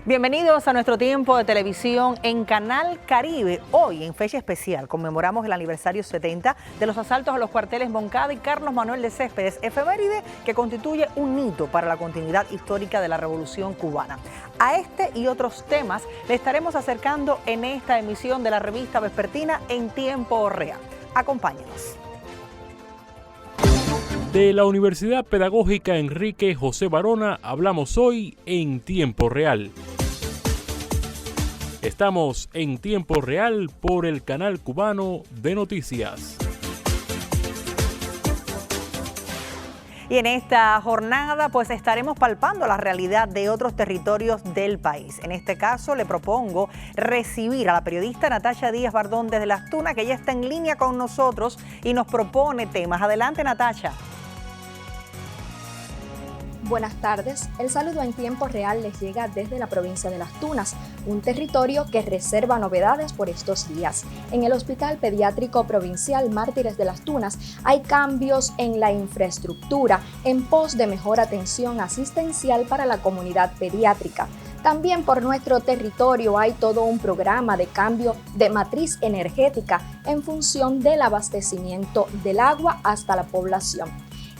Bienvenidos a nuestro tiempo de televisión en Canal Caribe. Hoy, en fecha especial, conmemoramos el aniversario 70 de los asaltos a los cuarteles Moncada y Carlos Manuel de Céspedes, efeméride que constituye un hito para la continuidad histórica de la Revolución Cubana. A este y otros temas le estaremos acercando en esta emisión de la revista vespertina En Tiempo Real. Acompáñenos. De la Universidad Pedagógica Enrique José Barona hablamos hoy en Tiempo Real. Estamos en Tiempo Real por el canal cubano de noticias. Y en esta jornada pues estaremos palpando la realidad de otros territorios del país. En este caso le propongo recibir a la periodista Natacha Díaz Bardón desde Las Tunas, que ya está en línea con nosotros y nos propone temas. Adelante, Natacha. Buenas tardes, el saludo en tiempo real les llega desde la provincia de Las Tunas, un territorio que reserva novedades por estos días. En el Hospital Pediátrico Provincial Mártires de Las Tunas hay cambios en la infraestructura en pos de mejor atención asistencial para la comunidad pediátrica. También por nuestro territorio hay todo un programa de cambio de matriz energética en función del abastecimiento del agua hasta la población.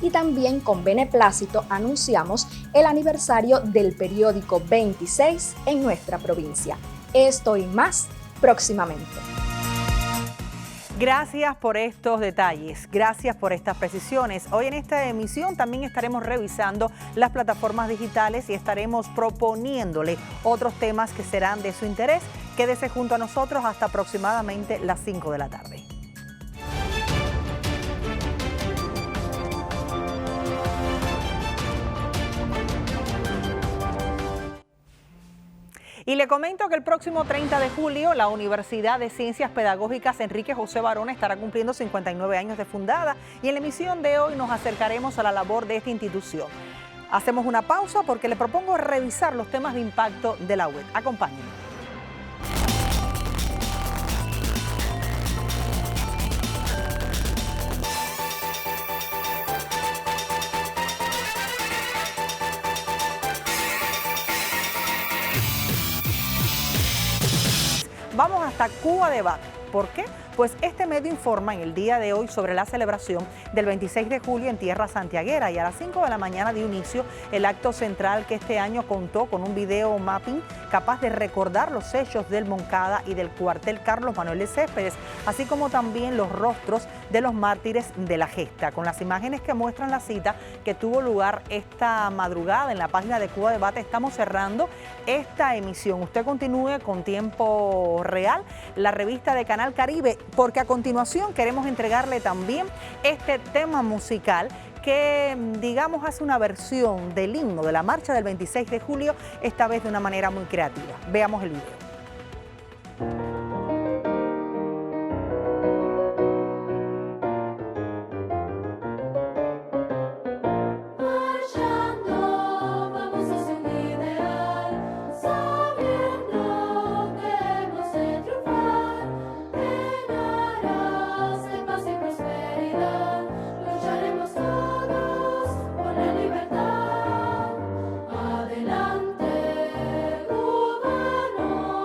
Y también con beneplácito anunciamos el aniversario del periódico 26 en nuestra provincia. Esto y más próximamente. Gracias por estos detalles, gracias por estas precisiones. Hoy en esta emisión también estaremos revisando las plataformas digitales y estaremos proponiéndole otros temas que serán de su interés. Quédese junto a nosotros hasta aproximadamente las 5 de la tarde. Y le comento que el próximo 30 de julio la Universidad de Ciencias Pedagógicas Enrique José Barona estará cumpliendo 59 años de fundada y en la emisión de hoy nos acercaremos a la labor de esta institución. Hacemos una pausa porque le propongo revisar los temas de impacto de la UED. Acompáñenme. Vamos hasta Cuba Debate. ¿Por qué? Pues este medio informa en el día de hoy sobre la celebración del 26 de julio en tierra santiaguera y a las 5 de la mañana dio inicio el acto central que este año contó con un video mapping capaz de recordar los hechos del Moncada y del cuartel Carlos Manuel de Céspedes, así como también los rostros de los mártires de la gesta, con las imágenes que muestran la cita que tuvo lugar esta madrugada en la página de Cuba Debate. Estamos cerrando esta emisión. Usted continúe con Tiempo Real, la revista de Canal Caribe, porque a continuación queremos entregarle también este tema musical que, digamos, hace una versión del himno de la marcha del 26 de julio, esta vez de una manera muy creativa. Veamos el video. Adelante, cubano.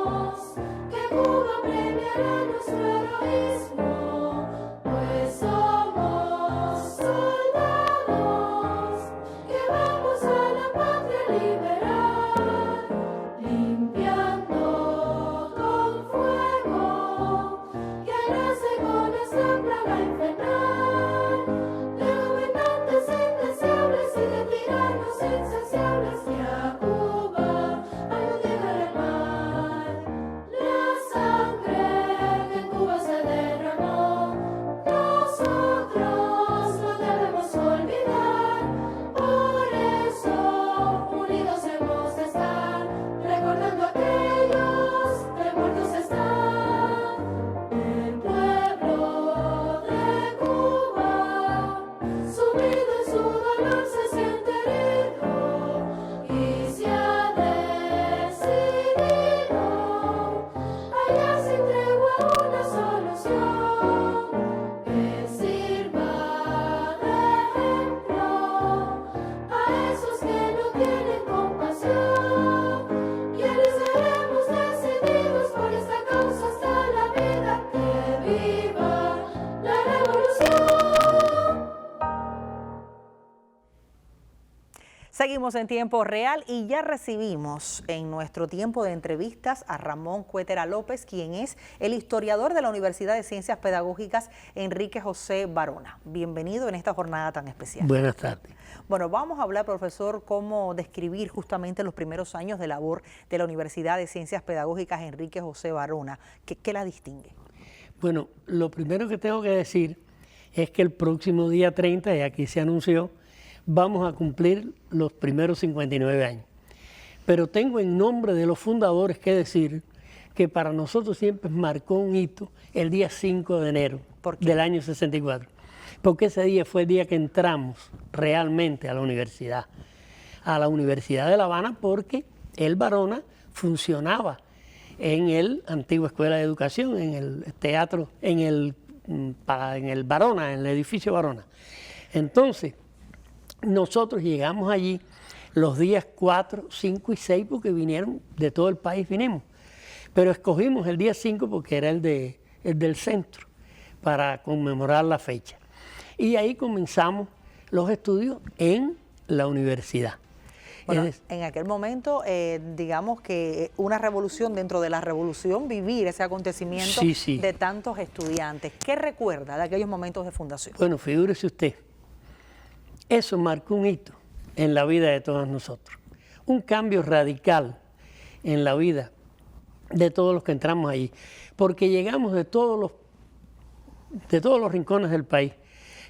Seguimos en tiempo real y ya recibimos en nuestro tiempo de entrevistas a Ramón Cuétera López, quien es el historiador de la Universidad de Ciencias Pedagógicas Enrique José Barona. Bienvenido en esta jornada tan especial. Buenas tardes. Bueno, vamos a hablar, profesor, cómo describir justamente los primeros años de labor de la Universidad de Ciencias Pedagógicas Enrique José Barona. ¿Qué la distingue? Bueno, lo primero que tengo que decir es que el próximo día 30, y aquí se anunció, vamos a cumplir los primeros 59 años. Pero tengo en nombre de los fundadores que decir que para nosotros siempre marcó un hito el día 5 de enero del año 64. Porque ese día fue el día que entramos realmente a la universidad de La Habana, porque el Barona funcionaba en el antigua Escuela de Educación, en el teatro, en el Barona, en el edificio Barona. Entonces, nosotros llegamos allí los días 4, 5 y 6 porque vinieron de todo el país, vinimos. Pero escogimos el día 5 porque era el del centro para conmemorar la fecha. Y ahí comenzamos los estudios en la universidad. Bueno, en aquel momento, digamos que una revolución dentro de la revolución, vivir ese acontecimiento de tantos estudiantes. ¿Qué recuerda de aquellos momentos de fundación? Bueno, figúrese usted. Eso marcó un hito en la vida de todos nosotros, un cambio radical en la vida de todos los que entramos allí, porque llegamos de todos los rincones del país.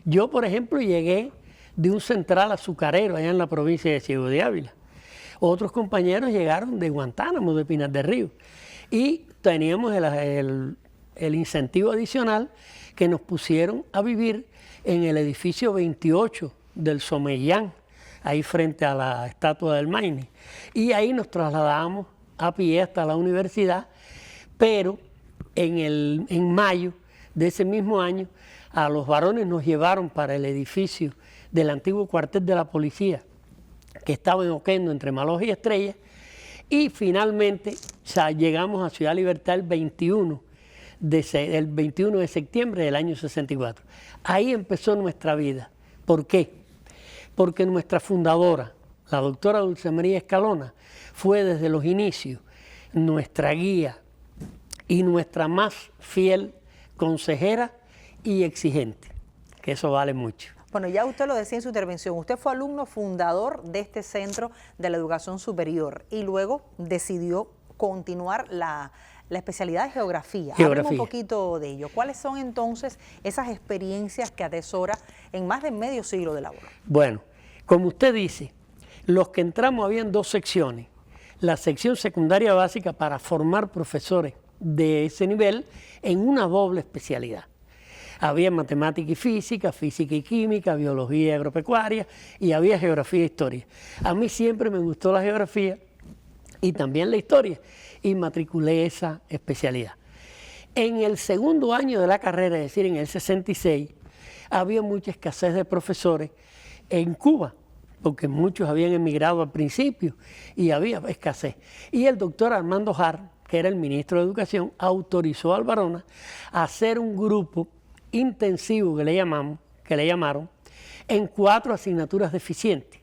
Yo, por ejemplo, llegué de un central azucarero allá en la provincia de Ciego de Ávila. Otros compañeros llegaron de Guantánamo, de Pinar del Río, y teníamos el incentivo adicional que nos pusieron a vivir en el edificio 28 del Somellán, ahí frente a la estatua del Maine. Y ahí nos trasladamos a pie hasta la universidad, pero en mayo de ese mismo año a los varones nos llevaron para el edificio del antiguo cuartel de la policía, que estaba en Oquendo, entre Maloja y Estrella, y finalmente llegamos a Ciudad Libertad el 21 de septiembre del año 64. Ahí empezó nuestra vida. ¿Por qué? Porque nuestra fundadora, la doctora Dulce María Escalona, fue desde los inicios nuestra guía y nuestra más fiel consejera y exigente, que eso vale mucho. Bueno, ya usted lo decía en su intervención, usted fue alumno fundador de este Centro de la Educación Superior y luego decidió continuar la especialidad de geografía. Háblame un poquito de ello. ¿Cuáles son entonces esas experiencias que atesora en más de medio siglo de labor? Bueno, como usted dice, los que entramos habían dos secciones. La sección secundaria básica para formar profesores de ese nivel en una doble especialidad. Había matemática y física y química, biología y agropecuaria, y había geografía e historia. A mí siempre me gustó la geografía y también la historia, y matriculé esa especialidad. En el segundo año de la carrera, es decir, en el 66, había mucha escasez de profesores en Cuba, porque muchos habían emigrado al principio y había escasez. Y el doctor Armando Har, que era el ministro de Educación, autorizó al Barona a hacer un grupo intensivo que le llamaron, en 4 asignaturas deficientes,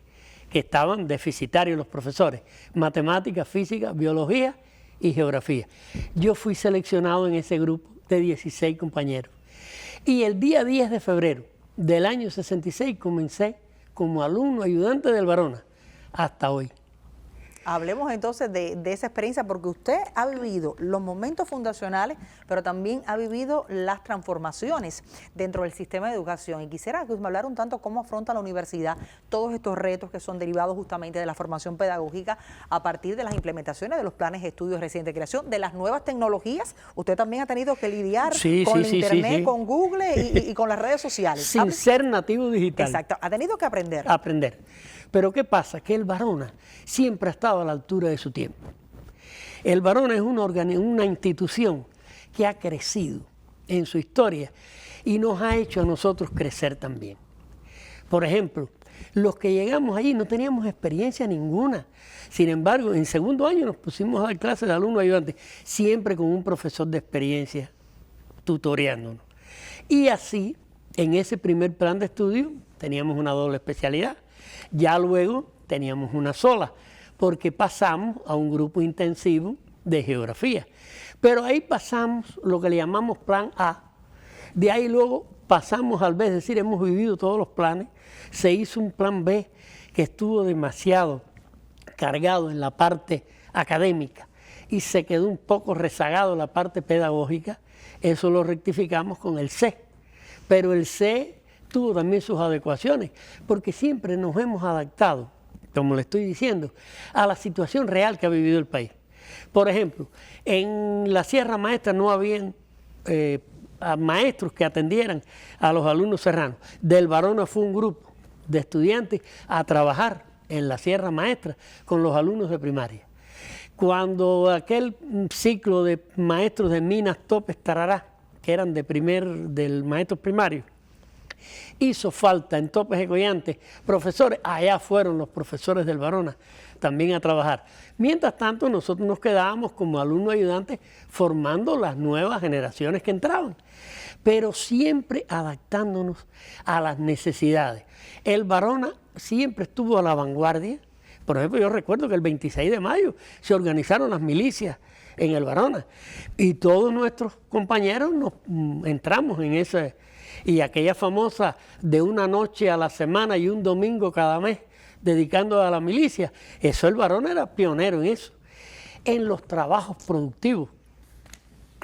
que estaban deficitarios los profesores: matemática, física, biología y geografía. Yo fui seleccionado en ese grupo de 16 compañeros. Y el día 10 de febrero del año 66 comencé como alumno ayudante del Barona hasta hoy. Hablemos entonces de esa experiencia, porque usted ha vivido los momentos fundacionales, pero también ha vivido las transformaciones dentro del sistema de educación. Y quisiera que usted me hablara un tanto cómo afronta la universidad todos estos retos que son derivados justamente de la formación pedagógica a partir de las implementaciones de los planes de estudios reciente creación, de las nuevas tecnologías. Usted también ha tenido que lidiar con Internet, con Google y con las redes sociales. Sin ser nativo digital. Exacto, ha tenido que aprender. Pero ¿qué pasa? Que el Barona siempre ha estado a la altura de su tiempo. El Barona es una institución que ha crecido en su historia y nos ha hecho a nosotros crecer también. Por ejemplo, los que llegamos allí no teníamos experiencia ninguna. Sin embargo, en segundo año nos pusimos a dar clases de alumno ayudante, siempre con un profesor de experiencia tutoreándonos. Y así, en ese primer plan de estudio, teníamos una doble especialidad. Ya luego teníamos una sola, porque pasamos a un grupo intensivo de geografía. Pero ahí pasamos lo que le llamamos plan A. De ahí luego pasamos al B, es decir, hemos vivido todos los planes. Se hizo un plan B que estuvo demasiado cargado en la parte académica y se quedó un poco rezagado en la parte pedagógica. Eso lo rectificamos con el C. Pero el C tuvo también sus adecuaciones, porque siempre nos hemos adaptado, como le estoy diciendo, a la situación real que ha vivido el país. Por ejemplo, en la Sierra Maestra no habían maestros que atendieran a los alumnos serranos. Del Barona fue un grupo de estudiantes a trabajar en la Sierra Maestra con los alumnos de primaria. Cuando aquel ciclo de maestros de Minas, Topes, Tarará, que eran del maestro primario, hizo falta en Topes y Collantes profesores, allá fueron los profesores del Barona también a trabajar. Mientras tanto, nosotros nos quedábamos como alumnos ayudantes formando las nuevas generaciones que entraban, pero siempre adaptándonos a las necesidades. El Barona siempre estuvo a la vanguardia. Por ejemplo, yo recuerdo que el 26 de mayo se organizaron las milicias en el Barona y todos nuestros compañeros nos entramos en ese. Y aquella famosa de una noche a la semana y un domingo cada mes dedicando a la milicia, eso el Barona era pionero en eso. En los trabajos productivos,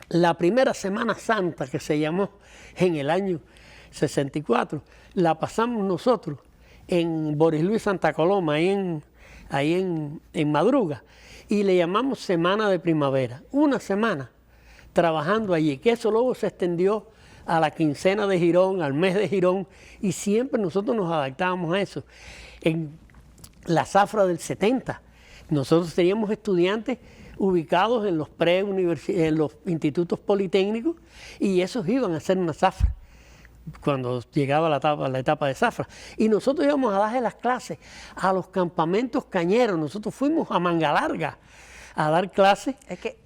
la primera Semana Santa que se llamó en el año 64, la pasamos nosotros en Boris Luis Santa Coloma, ahí en Madruga, y le llamamos Semana de Primavera. Una semana trabajando allí, que eso luego se extendió a la quincena de Girón, al mes de Girón, y siempre nosotros nos adaptábamos a eso. En la zafra del 70, nosotros teníamos estudiantes ubicados en los institutos politécnicos y esos iban a hacer una zafra cuando llegaba la etapa de zafra. Y nosotros íbamos a darle las clases a los campamentos cañeros. Nosotros fuimos a Manga Larga a dar clases.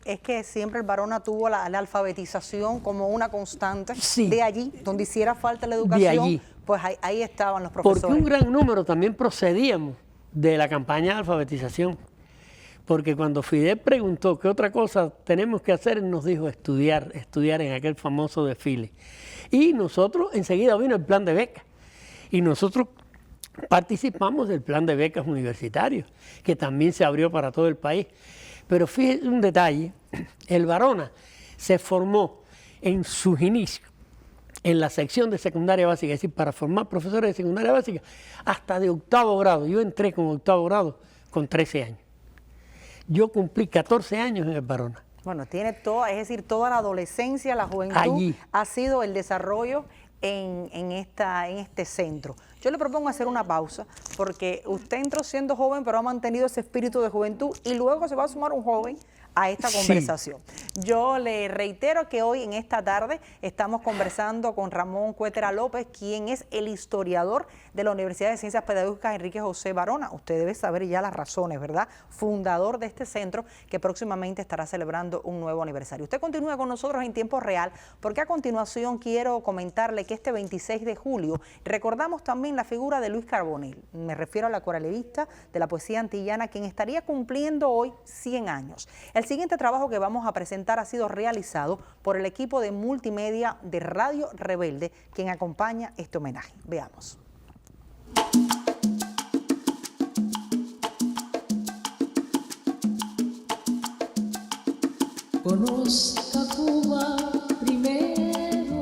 Es que siempre el Barona tuvo la alfabetización como una constante. Sí. De allí, donde hiciera falta la educación, de allí. Pues ahí estaban los profesores. Porque un gran número también procedíamos de la campaña de alfabetización. Porque cuando Fidel preguntó qué otra cosa tenemos que hacer, él nos dijo estudiar en aquel famoso desfile. Y nosotros, enseguida vino el plan de becas. Y nosotros participamos del plan de becas universitarios, que también se abrió para todo el país. Pero fíjense un detalle, el Barona se formó en sus inicios, en la sección de secundaria básica, es decir, para formar profesores de secundaria básica, hasta de octavo grado. Yo entré con octavo grado con 13 años. Yo cumplí 14 años en el Barona. Bueno, tiene toda, es decir, toda la adolescencia, la juventud, allí ha sido el desarrollo en este centro. Yo le propongo hacer una pausa, porque usted entró siendo joven, pero ha mantenido ese espíritu de juventud y luego se va a sumar un joven a esta conversación. Sí. Yo le reitero que hoy en esta tarde estamos conversando con Ramón Cuétara López, quien es el historiador de la Universidad de Ciencias Pedagógicas Enrique José Barona. Usted debe saber ya las razones, ¿verdad? Fundador de este centro que próximamente estará celebrando un nuevo aniversario. Usted continúa con nosotros en tiempo real, porque a continuación quiero comentarle que este 26 de julio recordamos también la figura de Luis Carbonell. Me refiero a la coralista de la poesía antillana, quien estaría cumpliendo hoy 100 años. El siguiente trabajo que vamos a presentar ha sido realizado por el equipo de multimedia de Radio Rebelde, quien acompaña este homenaje. Veamos. Conozca Cuba primero,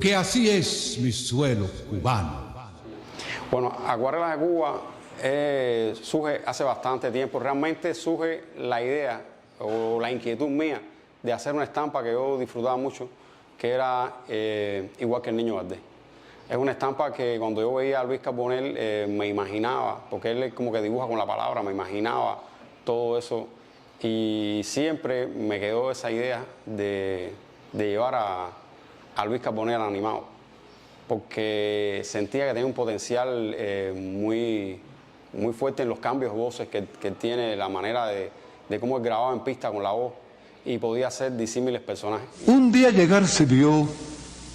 que así es mi suelo cubano. Bueno, Acuarelas de Cuba surge hace bastante tiempo. Realmente surge la idea o la inquietud mía de hacer una estampa que yo disfrutaba mucho, que era igual que el Niño Valdés. Es una estampa que cuando yo veía a Luis Carbonell me imaginaba, porque él como que dibuja con la palabra, me imaginaba todo eso y siempre me quedó esa idea de llevar a Luis Carbonell animado, porque sentía que tenía un potencial muy fuerte en los cambios de voces que tiene, la manera de cómo él grababa en pista con la voz y podía hacer disímiles personajes. Un día llegar se vio,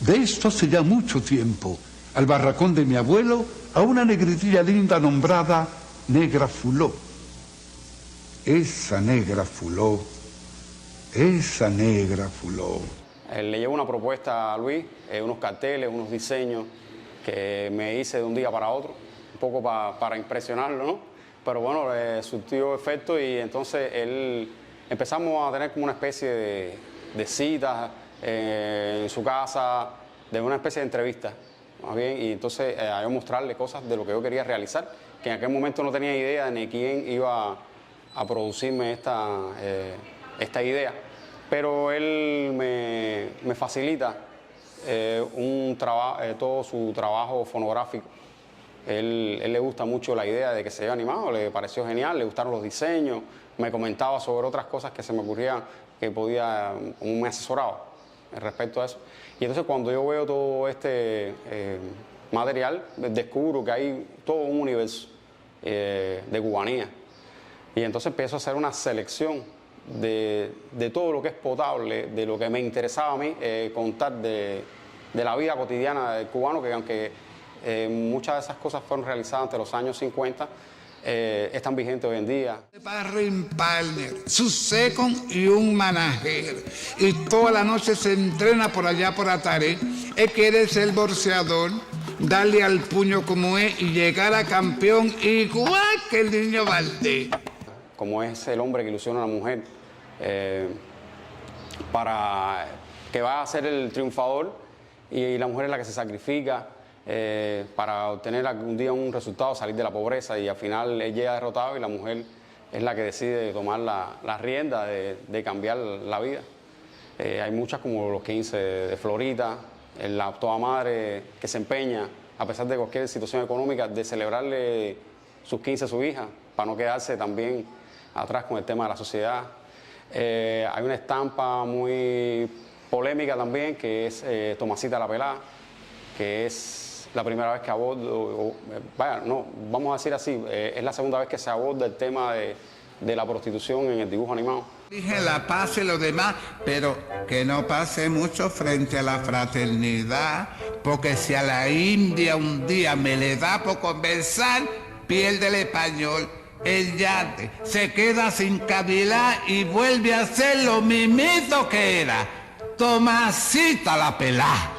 de esto hace ya mucho tiempo, al barracón de mi abuelo, a una negritilla linda nombrada Negra Fuló. Esa Negra Fuló, esa Negra Fuló. Le llevo una propuesta a Luis, unos carteles, unos diseños que me hice de un día para otro, un poco para impresionarlo, ¿no? Pero bueno, surtió efecto y entonces empezamos a tener como una especie de citas en su casa, de una especie de entrevista, más bien, y entonces a yo mostrarle cosas de lo que yo quería realizar, que en aquel momento no tenía idea ni quién iba a producirme esta idea, pero él me facilita todo su trabajo fonográfico. Él le gusta mucho la idea de que se haya animado, le pareció genial, le gustaron los diseños, me comentaba sobre otras cosas que se me ocurrían que podía, como me asesoraba respecto a eso. Y entonces cuando yo veo todo este material, descubro que hay todo un universo de cubanía. Y entonces empiezo a hacer una selección de todo lo que es potable, de lo que me interesaba a mí contar de la vida cotidiana del cubano, que aunque muchas de esas cosas fueron realizadas entre los años 50, están vigentes hoy en día. Barring partner, su second y un manager. Y toda la noche se entrena por allá por Atare. Él quiere ser boxeador, darle al puño como es y llegar a campeón igual que el Niño Valdés. Como es el hombre que ilusiona a la mujer, para que va a ser el triunfador y la mujer es la que se sacrifica para obtener algún día un resultado, salir de la pobreza, y al final él llega derrotado y la mujer es la que decide tomar la rienda de cambiar la vida. Hay muchas como los 15 de Florita, la toda madre que se empeña, a pesar de cualquier situación económica, de celebrarle sus 15 a su hija, para no quedarse también atrás con el tema de la sociedad. Hay una estampa muy polémica también, que es Tomasita la Pelá, que es la primera vez que abordo, vamos a decir así, es la segunda vez que se aborda el tema de la prostitución en el dibujo animado. Dije la paz y lo demás, pero que no pase mucho frente a la fraternidad, porque si a la India un día me le da por conversar, pierde el español, el yate, se queda sin cavilar y vuelve a ser lo mismito que era, Tomasita la Pelá.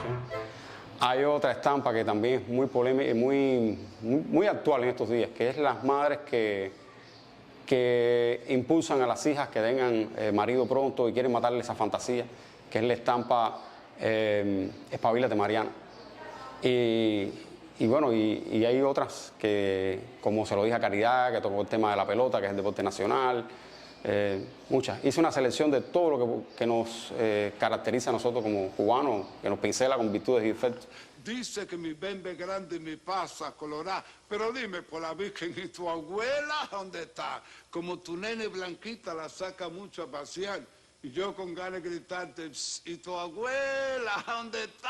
Hay otra estampa que también es muy polémica y muy actual en estos días, que es las madres que impulsan a las hijas que tengan marido pronto y quieren matarle esa fantasía, que es la estampa Espabilate Mariana. Y bueno, y hay otras que, como se lo dije a Caridad, que tocó el tema de la pelota, que es el deporte nacional, muchas. Hice una selección de todo lo que nos caracteriza a nosotros como cubanos, que nos pincela con virtudes y defectos. Dice que mi bembe grande me pasa a colorar, pero dime por la Virgen, ¿y tu abuela dónde está? Como tu nene blanquita la saca mucho a pasear, y yo con ganas de gritarte, ¿y tu abuela dónde está?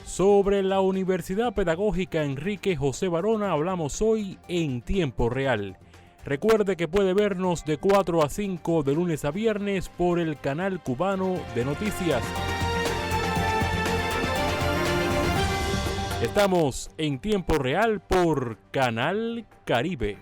Sobre la Universidad Pedagógica Enrique José Barona hablamos hoy en tiempo real. Recuerde que puede vernos de 4 a 5 de lunes a viernes por el canal cubano de noticias. Estamos en tiempo real por Canal Caribe.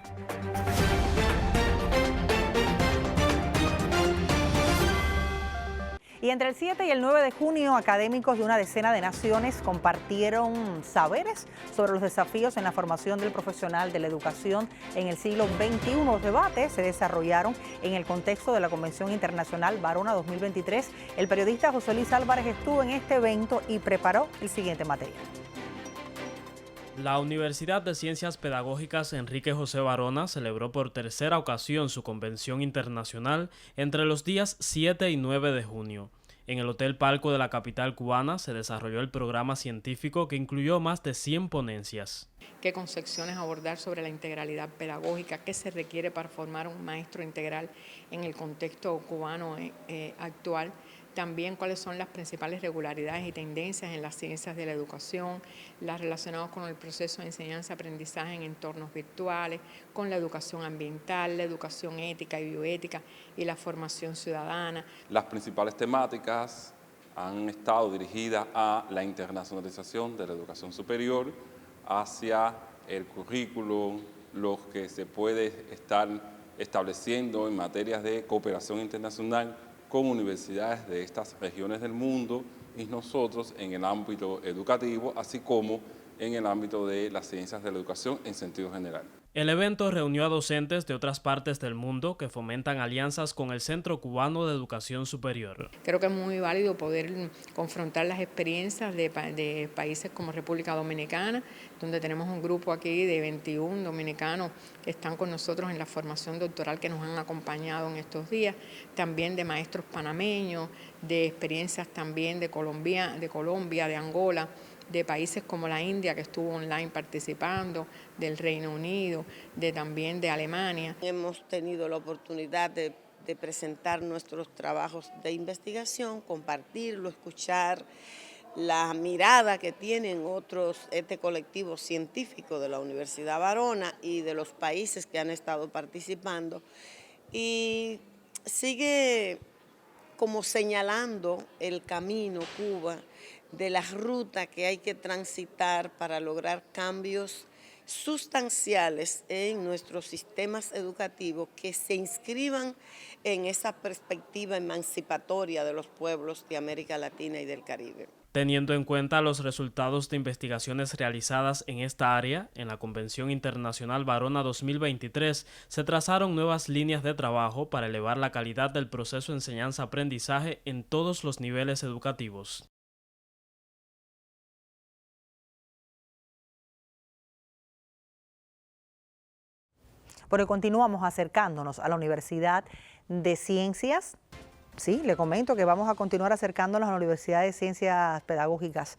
Y entre el 7 y el 9 de junio, académicos de una decena de naciones compartieron saberes sobre los desafíos en la formación del profesional de la educación en el siglo XXI. Los debates se desarrollaron en el contexto de la Convención Internacional Barona 2023. El periodista José Luis Álvarez estuvo en este evento y preparó el siguiente material. La Universidad de Ciencias Pedagógicas Enrique José Barona celebró por tercera ocasión su convención internacional entre los días 7 y 9 de junio. En el Hotel Palco de la capital cubana se desarrolló el programa científico que incluyó más de 100 ponencias. ¿Qué concepciones abordar sobre la integralidad pedagógica? ¿Qué se requiere para formar un maestro integral en el contexto cubano actual? también cuáles son las principales regularidades y tendencias en las ciencias de la educación, las relacionadas con el proceso de enseñanza-aprendizaje en entornos virtuales, con la educación ambiental, la educación ética y bioética y la formación ciudadana. Las principales temáticas han estado dirigidas a la internacionalización de la educación superior, hacia el currículo, lo que se puede estar estableciendo en materias de cooperación internacional con universidades de estas regiones del mundo y nosotros en el ámbito educativo, así como en el ámbito de las ciencias de la educación en sentido general. El evento reunió a docentes de otras partes del mundo que fomentan alianzas con el Centro Cubano de Educación Superior. Creo que es muy válido poder confrontar las experiencias de países como República Dominicana, donde tenemos un grupo aquí de 21 dominicanos que están con nosotros en la formación doctoral que nos han acompañado en estos días, también de maestros panameños, de experiencias también de Colombia, de Angola, de países como la India, que estuvo online participando, del Reino Unido, también de Alemania. Hemos tenido la oportunidad de presentar nuestros trabajos de investigación, compartirlo, escuchar la mirada que tienen este colectivo científico de la Universidad Barona y de los países que han estado participando. Y sigue como señalando el camino Cuba de la ruta que hay que transitar para lograr cambios sustanciales en nuestros sistemas educativos que se inscriban en esa perspectiva emancipatoria de los pueblos de América Latina y del Caribe. Teniendo en cuenta los resultados de investigaciones realizadas en esta área, en la Convención Internacional Barona 2023 se trazaron nuevas líneas de trabajo para elevar la calidad del proceso de enseñanza-aprendizaje en todos los niveles educativos. Pero continuamos acercándonos a la Universidad de Ciencias. Sí, le comento que vamos a continuar acercándonos a la Universidad de Ciencias Pedagógicas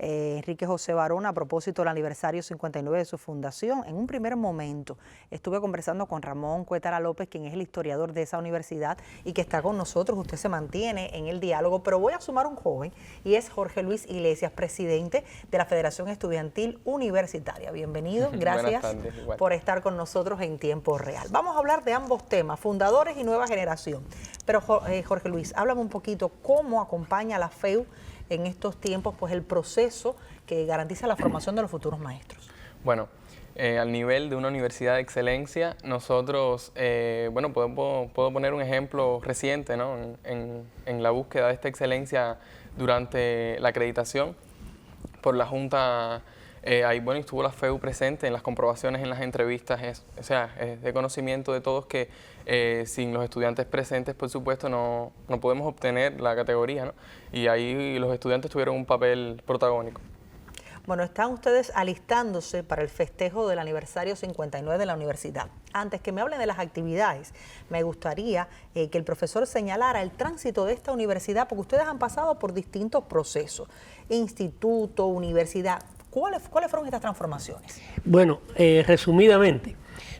Enrique José Barona a propósito del aniversario 59 de su fundación. En un primer momento estuve conversando con Ramón Cuétara López, quien es el historiador de esa universidad y que está con nosotros. Usted se mantiene en el diálogo, pero voy a sumar un joven y es Jorge Luis Iglesias, presidente de la Federación Estudiantil Universitaria. Bienvenido, gracias por estar con nosotros en tiempo real. Vamos a hablar de ambos temas, fundadores y nueva generación. Pero Jorge Luis, háblame un poquito cómo acompaña a la FEU en estos tiempos, pues el proceso que garantiza la formación de los futuros maestros. Bueno, al nivel de una universidad de excelencia, nosotros, bueno, puedo poner un ejemplo reciente, ¿no? En la búsqueda de esta excelencia durante la acreditación por la Junta. Ahí, bueno, estuvo la FEU presente en las comprobaciones, en las entrevistas, es de conocimiento de todos que sin los estudiantes presentes, por supuesto, no podemos obtener la categoría, ¿no? Y ahí los estudiantes tuvieron un papel protagónico. Bueno, están ustedes alistándose para el festejo del aniversario 59 de la universidad. Antes que me hablen de las actividades, me gustaría que el profesor señalara el tránsito de esta universidad, porque ustedes han pasado por distintos procesos, instituto, universidad. ¿Cuáles fueron estas transformaciones? Bueno, resumidamente,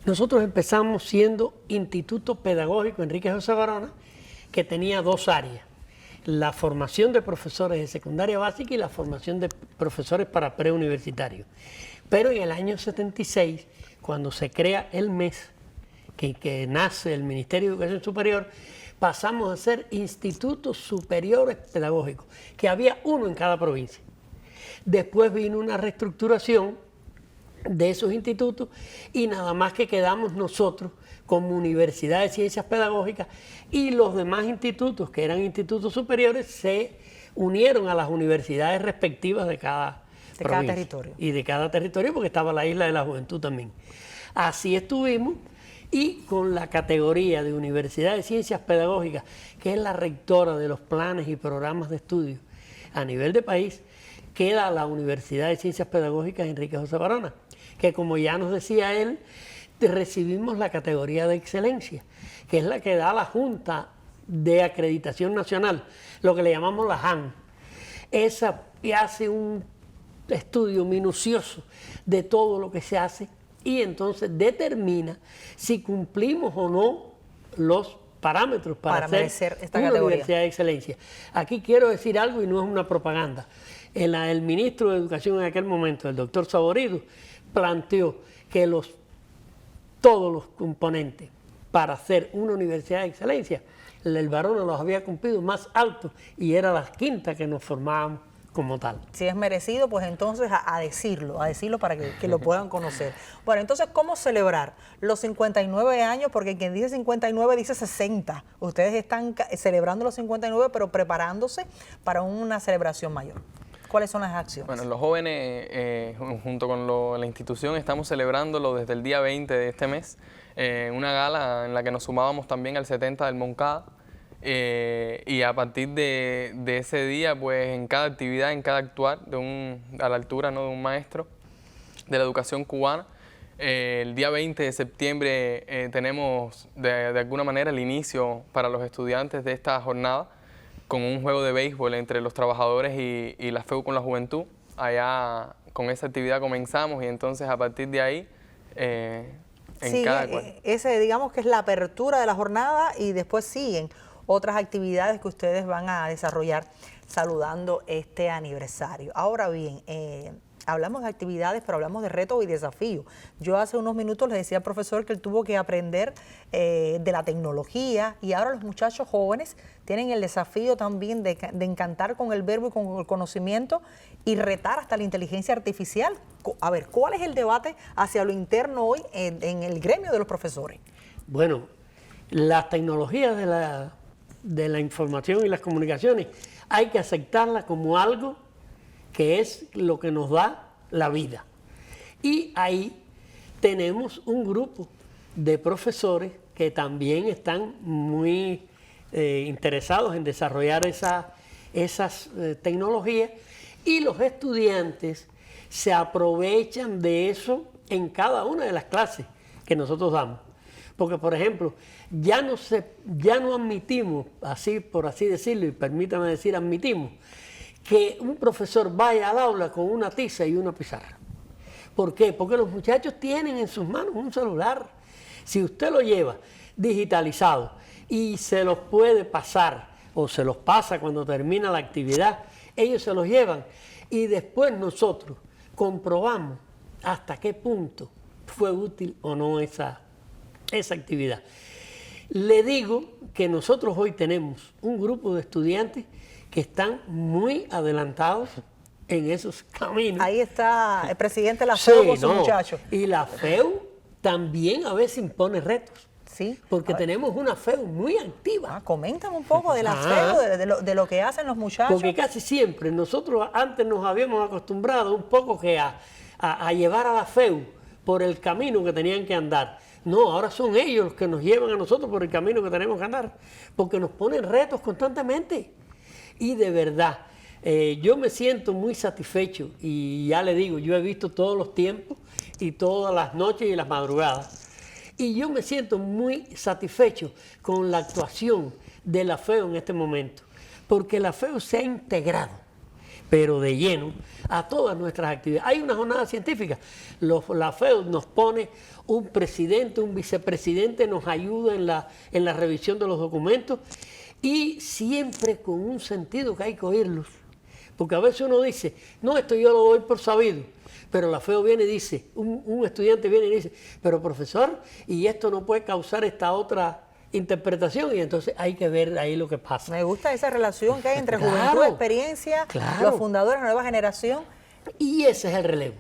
nosotros empezamos siendo Instituto Pedagógico Enrique José Barona, que tenía dos áreas: la formación de profesores de secundaria básica y la formación de profesores para preuniversitarios. Pero en el año 76, cuando se crea el MES, que nace el Ministerio de Educación Superior, pasamos a ser Institutos Superiores Pedagógicos, que había uno en cada provincia. Después vino una reestructuración de esos institutos y nada más que quedamos nosotros como Universidad de Ciencias Pedagógicas, y los demás institutos, que eran institutos superiores, se unieron a las universidades respectivas de cada territorio. Y de cada territorio, porque estaba la Isla de la Juventud también. Así estuvimos, y con la categoría de Universidad de Ciencias Pedagógicas, que es la rectora de los planes y programas de estudio a nivel de país, queda la Universidad de Ciencias Pedagógicas Enrique José Barona, que, como ya nos decía él, recibimos la categoría de excelencia, que es la que da la Junta de Acreditación Nacional, lo que le llamamos la JAN. Esa hace un estudio minucioso de todo lo que se hace y entonces determina si cumplimos o no los parámetros para merecer ser esta una categoría. universidad de excelencia. Aquí quiero decir algo y no es una propaganda. El ministro de Educación en aquel momento, el doctor Saborido, planteó que todos los componentes para ser una universidad de excelencia, el Barona los había cumplido más alto y era la quinta que nos formábamos como tal. Si es merecido, pues entonces a decirlo para que lo puedan conocer. Bueno, entonces, ¿cómo celebrar los 59 años? Porque quien dice 59 dice 60. Ustedes están celebrando los 59, pero preparándose para una celebración mayor. ¿Cuáles son las acciones? Bueno, los jóvenes, junto con la institución, estamos celebrándolo desde el día 20 de este mes, una gala en la que nos sumábamos también al 70 del Moncada. Y a partir de ese día, pues en cada actividad, en cada actuar, a la altura, ¿no?, de un maestro de la educación cubana, el día 20 de septiembre tenemos de alguna manera el inicio para los estudiantes de esta jornada con un juego de béisbol entre los trabajadores y la FEU con la juventud. Allá con esa actividad comenzamos y entonces a partir de ahí Sí, ese digamos que es la apertura de la jornada y después siguen otras actividades que ustedes van a desarrollar saludando este aniversario. Ahora bien, hablamos de actividades, pero hablamos de retos y desafíos. Yo hace unos minutos les decía al profesor que él tuvo que aprender de la tecnología y ahora los muchachos jóvenes tienen el desafío también de encantar con el verbo y con el conocimiento y retar hasta la inteligencia artificial. A ver, ¿cuál es el debate hacia lo interno hoy en el gremio de los profesores? Bueno, las tecnologías de la información y las comunicaciones hay que aceptarlas como algo que es lo que nos da la vida. Y ahí tenemos un grupo de profesores que también están muy interesados en desarrollar esas tecnologías y los estudiantes se aprovechan de eso en cada una de las clases que nosotros damos. Porque, por ejemplo, ya no admitimos, por así decirlo, y permítame decir admitimos, que un profesor vaya al aula con una tiza y una pizarra. ¿Por qué? Porque los muchachos tienen en sus manos un celular. Si usted lo lleva digitalizado y se los puede pasar o se los pasa cuando termina la actividad, ellos se los llevan y después nosotros comprobamos hasta qué punto fue útil o no esa actividad. Le digo que nosotros hoy tenemos un grupo de estudiantes que están muy adelantados en esos caminos. Ahí está el presidente de la FEU con sus muchachos. Y la FEU también a veces impone retos. Sí. Porque tenemos una FEU muy activa. Coméntame un poco de la FEU, de lo que hacen los muchachos. Porque casi siempre nosotros antes nos habíamos acostumbrado un poco que a llevar a la FEU por el camino que tenían que andar. No, ahora son ellos los que nos llevan a nosotros por el camino que tenemos que andar, porque nos ponen retos constantemente. Y de verdad, yo me siento muy satisfecho y ya le digo, yo he visto todos los tiempos y todas las noches y las madrugadas. Y yo me siento muy satisfecho con la actuación de la FEU en este momento, porque la FEU se ha integrado, pero de lleno, a todas nuestras actividades. Hay una jornada científica, la FEU nos pone un presidente, un vicepresidente, nos ayuda en la revisión de los documentos y siempre con un sentido que hay que oírlos. Porque a veces uno dice, no, esto yo lo doy por sabido, pero la FEU viene y dice, un estudiante viene y dice, pero profesor, y esto no puede causar esta otra interpretación, y entonces hay que ver ahí lo que pasa. Me gusta esa relación que hay entre juventud, experiencia, los fundadores, la nueva generación. Y ese es el relevo.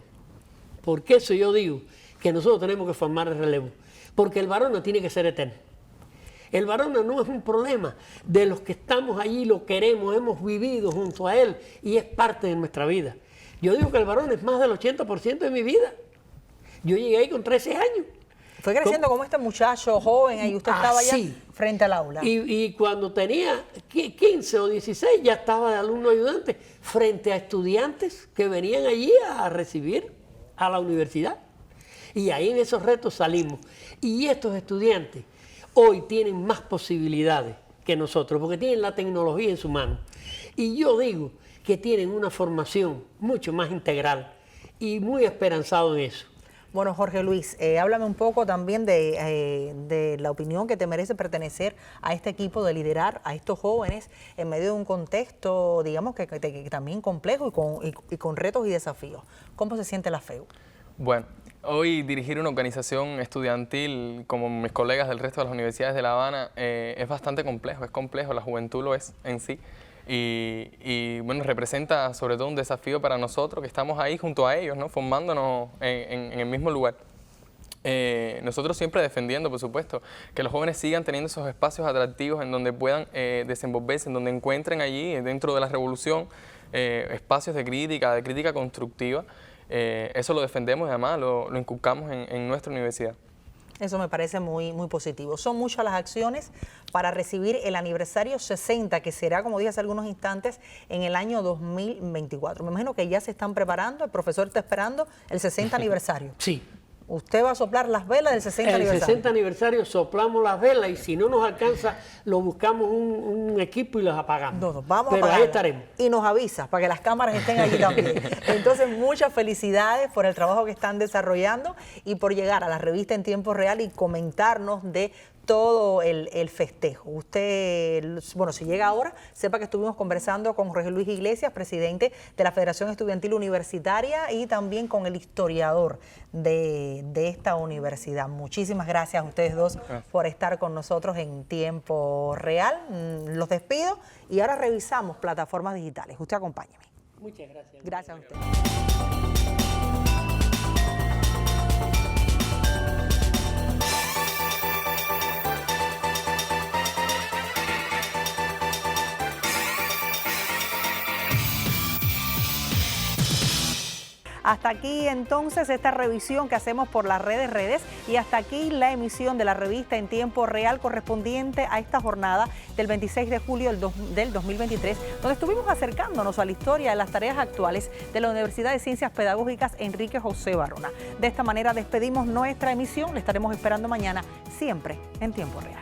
Porque eso yo digo que nosotros tenemos que formar el relevo. Porque el Barona tiene que ser eterno. El Barona no es un problema de los que estamos allí, lo queremos, hemos vivido junto a él y es parte de nuestra vida. Yo digo que el Barona es más del 80% de mi vida. Yo llegué ahí con 13 años. Fue creciendo como este muchacho joven y usted estaba allá frente al aula. Y cuando tenía 15 o 16 ya estaba de alumno ayudante frente a estudiantes que venían allí a recibir a la universidad. Y ahí en esos retos salimos. Y estos estudiantes hoy tienen más posibilidades que nosotros porque tienen la tecnología en su mano. Y yo digo que tienen una formación mucho más integral y muy esperanzado en eso. Bueno, Jorge Luis, háblame un poco también de la opinión que te merece pertenecer a este equipo, de liderar a estos jóvenes en medio de un contexto, digamos, que también complejo y con retos y desafíos. ¿Cómo se siente la FEU? Bueno, hoy dirigir una organización estudiantil como mis colegas del resto de las universidades de La Habana es bastante complejo, la juventud lo es en sí. Y bueno, representa sobre todo un desafío para nosotros que estamos ahí junto a ellos, ¿no? Formándonos en el mismo lugar. Nosotros siempre defendiendo, por supuesto, que los jóvenes sigan teniendo esos espacios atractivos en donde puedan desenvolverse, en donde encuentren allí, dentro de la revolución, espacios de crítica constructiva. Eso lo defendemos y además lo inculcamos en nuestra universidad. Eso me parece muy positivo. Son muchas las acciones para recibir el aniversario 60, que será, como dije hace algunos instantes, en el año 2024. Me imagino que ya se están preparando, el profesor está esperando el 60 aniversario. Sí. Usted va a soplar las velas del 60 aniversario. El 60 aniversario soplamos las velas y si no nos alcanza, lo buscamos un equipo y los apagamos. No, vamos Pero a ahí estaremos. Y nos avisa para que las cámaras estén allí también. Entonces, muchas felicidades por el trabajo que están desarrollando y por llegar a la revista en tiempo real y comentarnos de todo el festejo. Usted, bueno, si llega ahora, sepa que estuvimos conversando con Jorge Luis Iglesias, presidente de la Federación Estudiantil Universitaria, y también con el historiador de esta universidad. Muchísimas gracias a ustedes dos por estar con nosotros en tiempo real. Los despido y ahora revisamos plataformas digitales. Usted acompáñeme. Muchas gracias. Gracias a usted. Hasta aquí entonces esta revisión que hacemos por las redes y hasta aquí la emisión de la revista en tiempo real correspondiente a esta jornada del 26 de julio del 2023, donde estuvimos acercándonos a la historia de las tareas actuales de la Universidad de Ciencias Pedagógicas Enrique José Barona. De esta manera despedimos nuestra emisión, le estaremos esperando mañana siempre en tiempo real.